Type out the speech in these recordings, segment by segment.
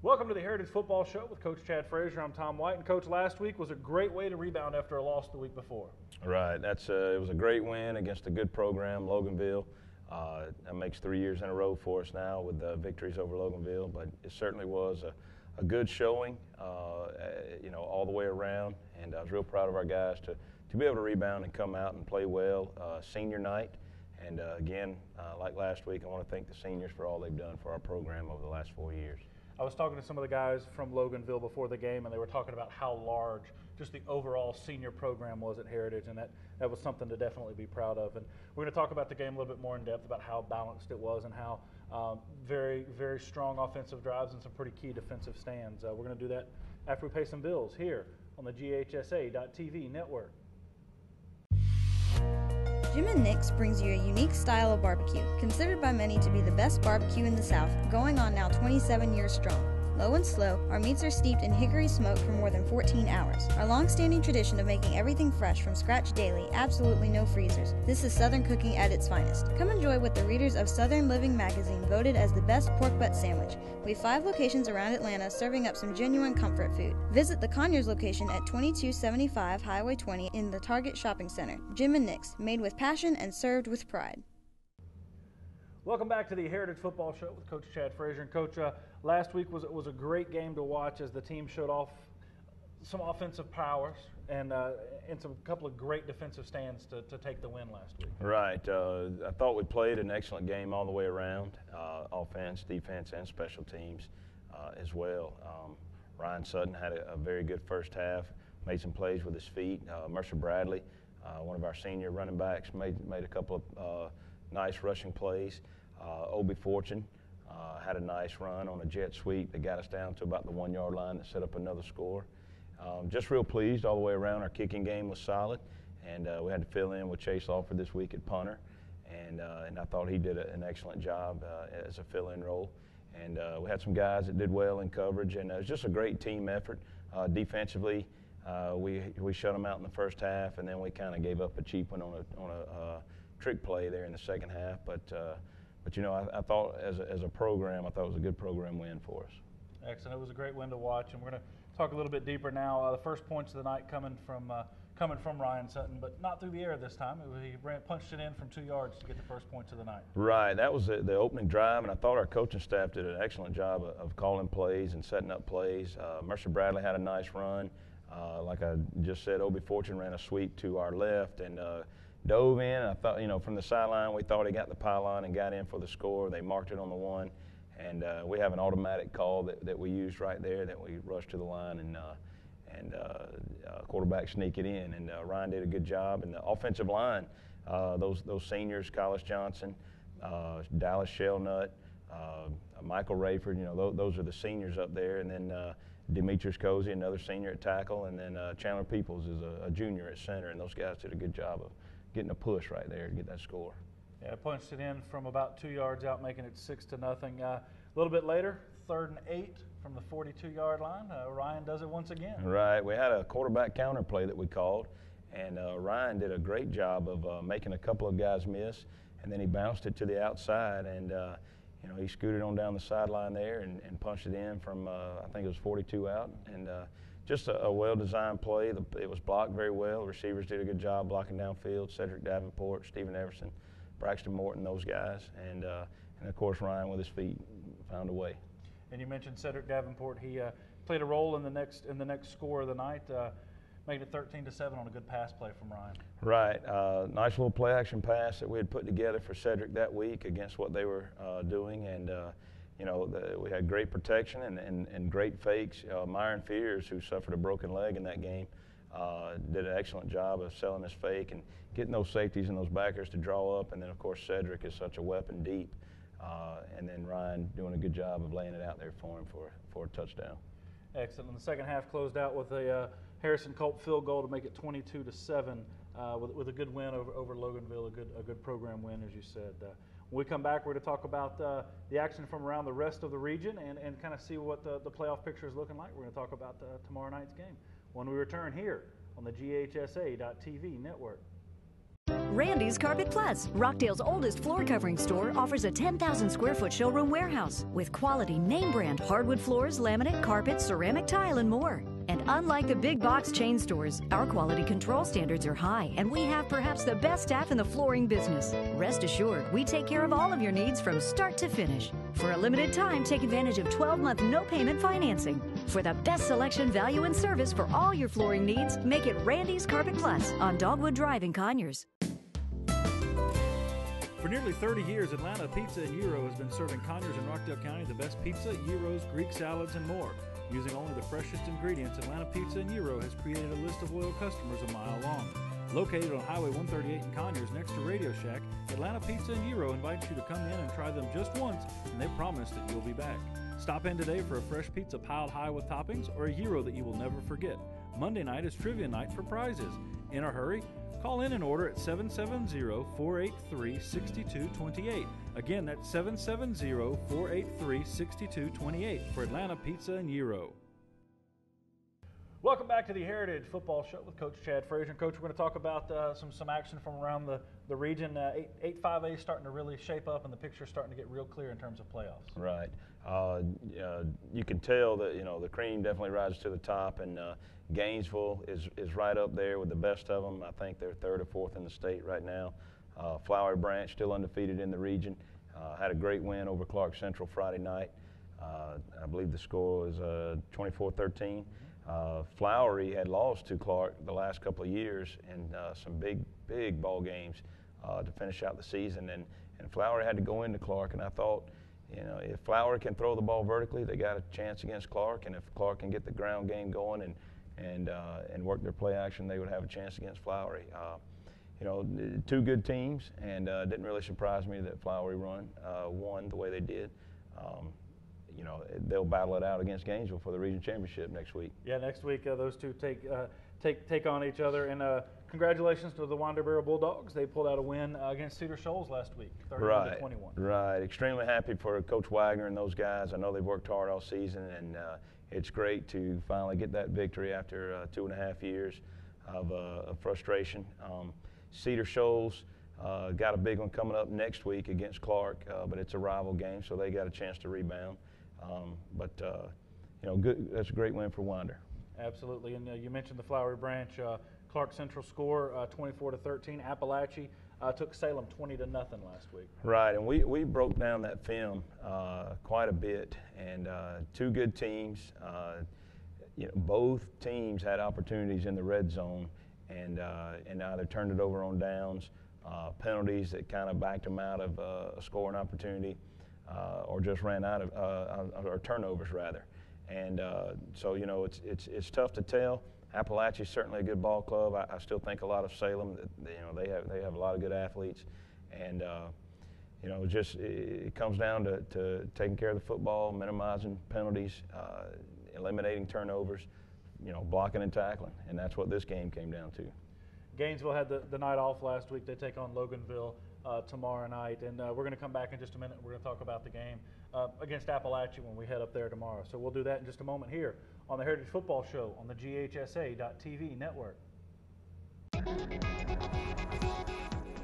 Welcome to the Heritage Football Show with Coach Chad Frazier. I'm Tom White, and Coach, last week was a great way to rebound after a loss the week before. Right. It was a great win against a good program, Loganville. That makes 3 years in a row for us now with victories over Loganville, but it certainly was a good showing, all the way around, and I was real proud of our guys to be able to rebound and come out and play well. Senior night, and again, like last week, I want to thank the seniors for all they've done for our program over the last 4 years. I was talking to some of the guys from Loganville before the game, and they were talking about how large just the overall senior program was at Heritage, and that was something to definitely be proud of. And we're going to talk about the game a little bit more in depth, about how balanced it was and how very, very strong offensive drives and some pretty key defensive stands. We're going to do that after we pay some bills here on the GHSA.TV network. Jim and Nick's brings you a unique style of barbecue, considered by many to be the best barbecue in the South, going on now 27 years strong. Low and slow, our meats are steeped in hickory smoke for more than 14 hours. Our long-standing tradition of making everything fresh from scratch daily, absolutely no freezers. This is Southern cooking at its finest. Come enjoy what the readers of Southern Living magazine voted as the best pork butt sandwich. We have 5 locations around Atlanta serving up some genuine comfort food. Visit the Conyers location at 2275 Highway 20 in the Target Shopping Center. Jim and Nick's, made with passion and served with pride. Welcome back to the Heritage Football Show with Coach Chad Frazier. And Coach, last week was a great game to watch as the team showed off some offensive powers and some couple of great defensive stands to take the win last week. Right. I thought we played an excellent game all the way around, offense, defense, and special teams as well. Ryan Sutton had a very good first half, made some plays with his feet. Mercer Bradley, one of our senior running backs, made a couple of nice rushing plays. Obie Fortune had a nice run on a jet sweep that got us down to about the 1 yard line that set up another score. Just real pleased all the way around. Our kicking game was solid, and we had to fill in with Chase Lawford this week at punter, and I thought he did an excellent job as a fill-in role. And we had some guys that did well in coverage, and it was just a great team effort. Defensively, we shut them out in the first half, and then we kind of gave up a cheap one on a trick play there in the second half, but I thought as a program, I thought it was a good program win for us. Excellent. It was a great win to watch, and we're going to talk a little bit deeper now. The first points of the night coming from Ryan Sutton, but not through the air this time. He punched it in from 2 yards to get the first points of the night. Right. That was the opening drive, and I thought our coaching staff did an excellent job of calling plays and setting up plays. Mercer Bradley had a nice run. Like I just said, Obie Fortune ran a sweep to our left and dove in. I thought, from the sideline, we thought he got the pylon and got in for the score. They marked it on the 1, and we have an automatic call that we used right there, that we rushed to the line and quarterback sneak it in. And Ryan did a good job. And the offensive line, those seniors, Collis Johnson, Dallas Shellnut, Michael Rayford, those are the seniors up there. And then Demetrius Cozy, another senior at tackle, and then Chandler Peoples is a junior at center. And those guys did a good job of getting a push right there to get that score. Yeah, punched it in from about 2 yards out, making it 6-0. A little bit later, 3rd and 8 from the 42-yard line. Ryan does it once again. Right. We had a quarterback counter play that we called, and Ryan did a great job of making a couple of guys miss, and then he bounced it to the outside, and he scooted on down the sideline there and punched it in from I think it was 42 out, and just a well-designed play. It was blocked very well. The receivers did a good job blocking downfield. Cedric Davenport, Stephen Everson, Braxton Morton, those guys. And of course, Ryan with his feet found a way. And you mentioned Cedric Davenport. He played a role in the next score of the night, made it 13-7 on a good pass play from Ryan. Right. Nice little play-action pass that we had put together for Cedric that week against what they were doing. And we had great protection and great fakes. Myron Fears, who suffered a broken leg in that game, did an excellent job of selling his fake and getting those safeties and those backers to draw up. And then, of course, Cedric is such a weapon deep. And then Ryan doing a good job of laying it out there for him for a touchdown. Excellent. And the second half closed out with a Harrison Culp field goal to make it 22-7 with a good win over Loganville, a good program win, as you said. When we come back, we're going to talk about the action from around the rest of the region and kind of see what the playoff picture is looking like. We're going to talk about tomorrow night's game when we return here on the GHSA.TV network. Randy's Carpet Plus, Rockdale's oldest floor covering store, offers a 10,000 square foot showroom warehouse with quality name brand hardwood floors, laminate, carpet, ceramic tile, and more. And unlike the big box chain stores, our quality control standards are high, and we have perhaps the best staff in the flooring business. Rest assured, we take care of all of your needs from start to finish. For a limited time, take advantage of 12-month no-payment financing. For the best selection, value, and service for all your flooring needs, make it Randy's Carpet Plus on Dogwood Drive in Conyers. For nearly 30 years, Atlanta Pizza & Gyro has been serving Conyers and Rockdale County the best pizza, gyros, Greek salads, and more. Using only the freshest ingredients, Atlanta Pizza & Gyro has created a list of loyal customers a mile long. Located on Highway 138 in Conyers next to Radio Shack, Atlanta Pizza & Gyro invites you to come in and try them just once, and they promise that you'll be back. Stop in today for a fresh pizza piled high with toppings or a gyro that you will never forget. Monday night is trivia night for prizes. In a hurry? Call in and order at 770-483-6228. Again, that's 770-483-6228 for Atlanta Pizza & Gyro. Welcome back to the Heritage Football Show with Coach Chad Frazier. And Coach, we're going to talk about some action from around the region. 8-5A starting to really shape up, and the picture's starting to get real clear in terms of playoffs. Right. You can tell that the cream definitely rises to the top, and Gainesville is right up there with the best of them. I think they're third or fourth in the state right now. Flowery Branch still undefeated in the region. Had a great win over Clark Central Friday night. I believe the score was 24-13. Flowery had lost to Clark the last couple of years in some big ball games to finish out the season, and Flowery had to go into Clark, and I thought, if Flowery can throw the ball vertically, they got a chance against Clark, and if Clark can get the ground game going and work their play action, they would have a chance against Flowery. Two good teams, and it didn't really surprise me that Flowery won the way they did. They'll battle it out against Gainesville for the region championship next week. Yeah, next week those two take on each other. And congratulations to the Wanderbarrow Bulldogs. They pulled out a win against Cedar Shoals last week, 31-21. Right. Extremely happy for Coach Wagner and those guys. I know they've worked hard all season, and it's great to finally get that victory after 2.5 years of frustration. Cedar Shoals got a big one coming up next week against Clark, but it's a rival game, so they got a chance to rebound. Good. That's a great win for Wander. Absolutely, and you mentioned the Flowery Branch. Clark Central score 24-13. Appalachee took Salem 20-0 last week. Right, and we broke down that film quite a bit, and two good teams. Both teams had opportunities in the red zone, and either turned it over on downs, penalties that kind of backed them out of a scoring opportunity. Or just ran out of, or turnovers rather, and so it's tough to tell. Apalachee is certainly a good ball club. I still think a lot of Salem. They have a lot of good athletes, and it comes down to taking care of the football, minimizing penalties, eliminating turnovers, blocking and tackling, and that's what this game came down to. Gainesville had the night off last week. They take on Loganville tomorrow night, and we're going to come back in just a minute. We're going to talk about the game against Apalachee when we head up there tomorrow. So we'll do that in just a moment here on the Heritage Football Show on the GHSA.TV network.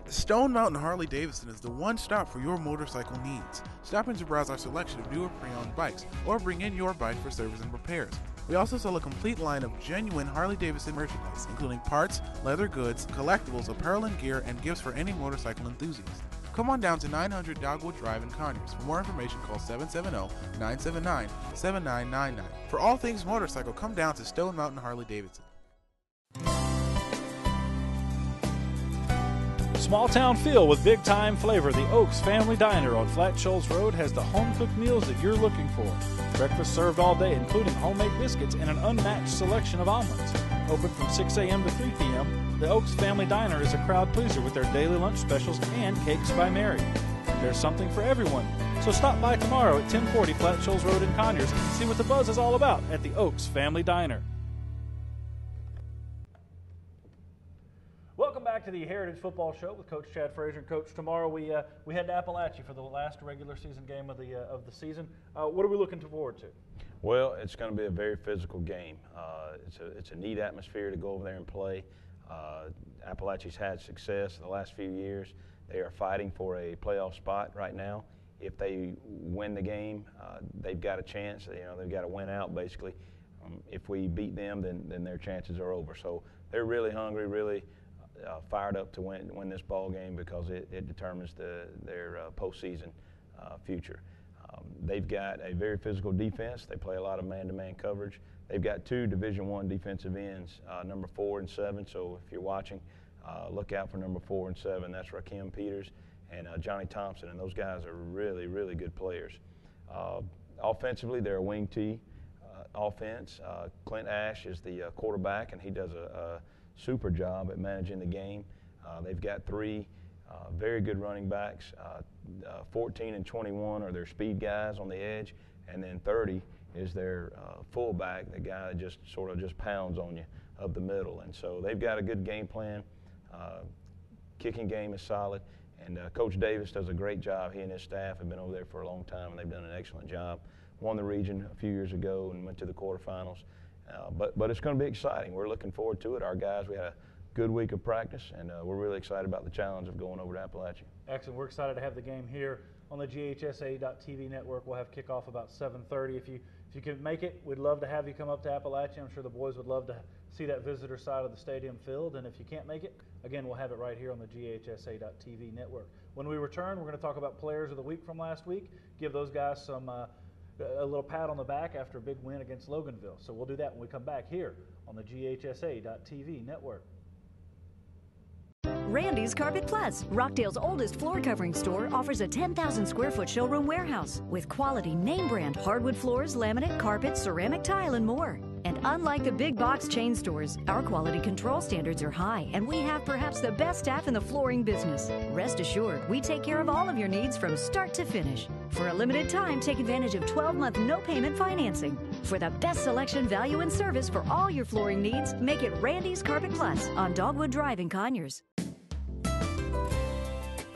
Stone Mountain Harley-Davidson is the one stop for your motorcycle needs. Stop in to browse our selection of newer pre-owned bikes or bring in your bike for service and repairs. We also sell a complete line of genuine Harley-Davidson merchandise, including parts, leather goods, collectibles, apparel and gear, and gifts for any motorcycle enthusiast. Come on down to 900 Dogwood Drive in Conyers. For more information, call 770-979-7999. For all things motorcycle, come down to Stone Mountain Harley-Davidson. Small town feel with big time flavor. The Oaks Family Diner on Flat Shoals Road has the home cooked meals that you're looking for. Breakfast served all day, including homemade biscuits and an unmatched selection of omelets. Open from 6 a.m. to 3 p.m., the Oaks Family Diner is a crowd pleaser with their daily lunch specials and Cakes by Mary. There's something for everyone. So stop by tomorrow at 1040 Flat Shoals Road in Conyers and see what the buzz is all about at the Oaks Family Diner. Welcome back to the Heritage Football Show with Coach Chad Frazier. And Coach, tomorrow we head to Apalachee for the last regular season game of the season. What are we looking forward to? Well, it's going to be a very physical game. It's a neat atmosphere to go over there and play. Apalachee's had success the last few years. They are fighting for a playoff spot right now. If they win the game, they've got a chance. They've got to win out basically. If we beat them, then their chances are over. So they're really hungry, really fired up to win this ball game because it determines their postseason future. They've got a very physical defense. They play a lot of man-to-man coverage. They've got two Division I defensive ends, number 4 and 7. So if you're watching, look out for number 4 and 7. That's Rakim Peters and Johnny Thompson, and those guys are really, really good players. Offensively, they're a wing T offense. Clint Ash is the quarterback, and he does a super job at managing the game. They've got 3 very good running backs. 14 and 21 are their speed guys on the edge, and then 30 is their fullback, the guy that just sort of just pounds on you up the middle. And so they've got a good game plan. Kicking game is solid, and Coach Davis does a great job. He and his staff have been over there for a long time, and they've done an excellent job. Won the region a few years ago and went to the quarterfinals. But it's going to be exciting. We're looking forward to it. Our guys, we had a good week of practice, and we're really excited about the challenge of going over to Apalachee. Excellent. We're excited to have the game here on the GHSA.TV network. We'll have kickoff about 7:30. If you can make it, we'd love to have you come up to Apalachee. I'm sure the boys would love to see that visitor side of the stadium filled. And if you can't make it, again, we'll have it right here on the GHSA.TV network. When we return, we're going to talk about players of the week from last week, give those guys some a little pat on the back after a big win against Loganville. So we'll do that when we come back here on the GHSA.TV network. Randy's Carpet Plus, Rockdale's oldest floor covering store, offers a 10,000 square foot showroom warehouse with quality name brand hardwood floors, laminate, carpet, ceramic tile, and more. And unlike the big box chain stores, our quality control standards are high, and we have perhaps the best staff in the flooring business. Rest assured, we take care of all of your needs from start to finish. For a limited time, take advantage of 12-month no-payment financing. For the best selection, value, and service for all your flooring needs, make it Randy's Carpet Plus on Dogwood Drive in Conyers.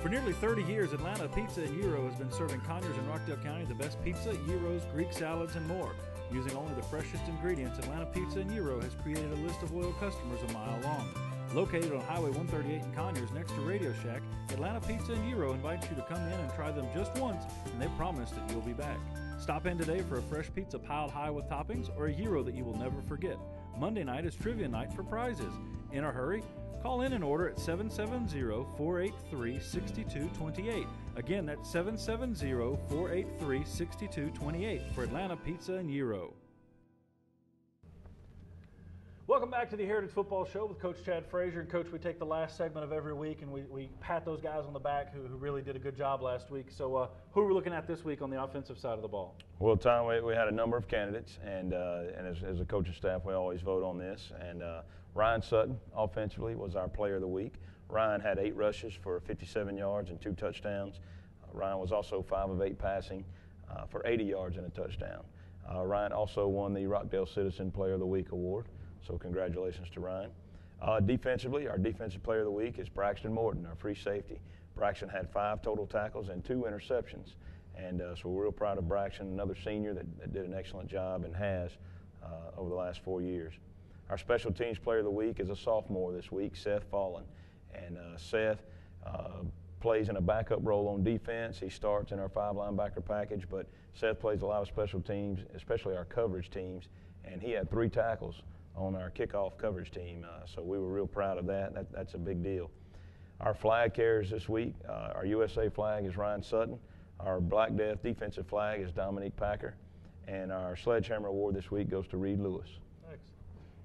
For nearly 30 years, Atlanta Pizza & Gyro has been serving Conyers and Rockdale County the best pizza, gyros, Greek salads, and more. Using only the freshest ingredients, Atlanta Pizza & Gyro has created a list of loyal customers a mile long. Located on Highway 138 in Conyers next to Radio Shack, Atlanta Pizza & Gyro invites you to come in and try them just once, and they promise that you'll be back. Stop in today for a fresh pizza piled high with toppings or a gyro that you will never forget. Monday night is trivia night for prizes. In a hurry? Call in and order at 770-483-6228. Again, that's 770-483-6228 for Atlanta Pizza & Gyro. Welcome back to the Heritage Football Show with Coach Chad Frazier. And Coach, we take the last segment of every week and we pat those guys on the back who really did a good job last week. So who are we looking at this week on the offensive side of the ball? Well, Tom, we had a number of candidates, and as a coaching staff, we always vote on this. And Ryan Sutton, offensively, was our player of the week. Ryan had 8 rushes for 57 yards and 2 touchdowns. Ryan was also 5 of 8 passing for 80 yards and a touchdown. Ryan also won the Rockdale Citizen Player of the Week award, so congratulations to Ryan. Defensively, our defensive player of the week is Braxton Morton, our free safety. Braxton had 5 total tackles and 2 interceptions, and so we're real proud of Braxton, another senior that did an excellent job and has over the last 4 years. Our special teams player of the week is a sophomore this week, Seth Fallon. And Seth plays in a backup role on defense. He starts in our 5 linebacker package, but Seth plays a lot of special teams, especially our coverage teams, and he had 3 tackles on our kickoff coverage team, so we were real proud of that. That's a big deal. Our flag carriers this week, our USA flag is Ryan Sutton. Our Black Death defensive flag is Dominique Packer. And our Sledgehammer Award this week goes to Reed Lewis. Thanks.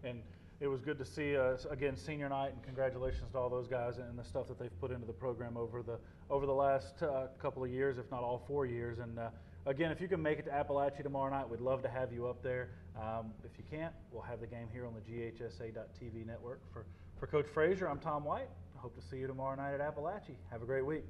And it was good to see, again, senior night, and congratulations to all those guys and the stuff that they've put into the program over the last couple of years, if not all 4 years. And again, if you can make it to Apalachee tomorrow night, we'd love to have you up there. If you can't, we'll have the game here on the GHSA.TV network. For Coach Frazier, I'm Tom White. I hope to see you tomorrow night at Apalachee. Have a great week.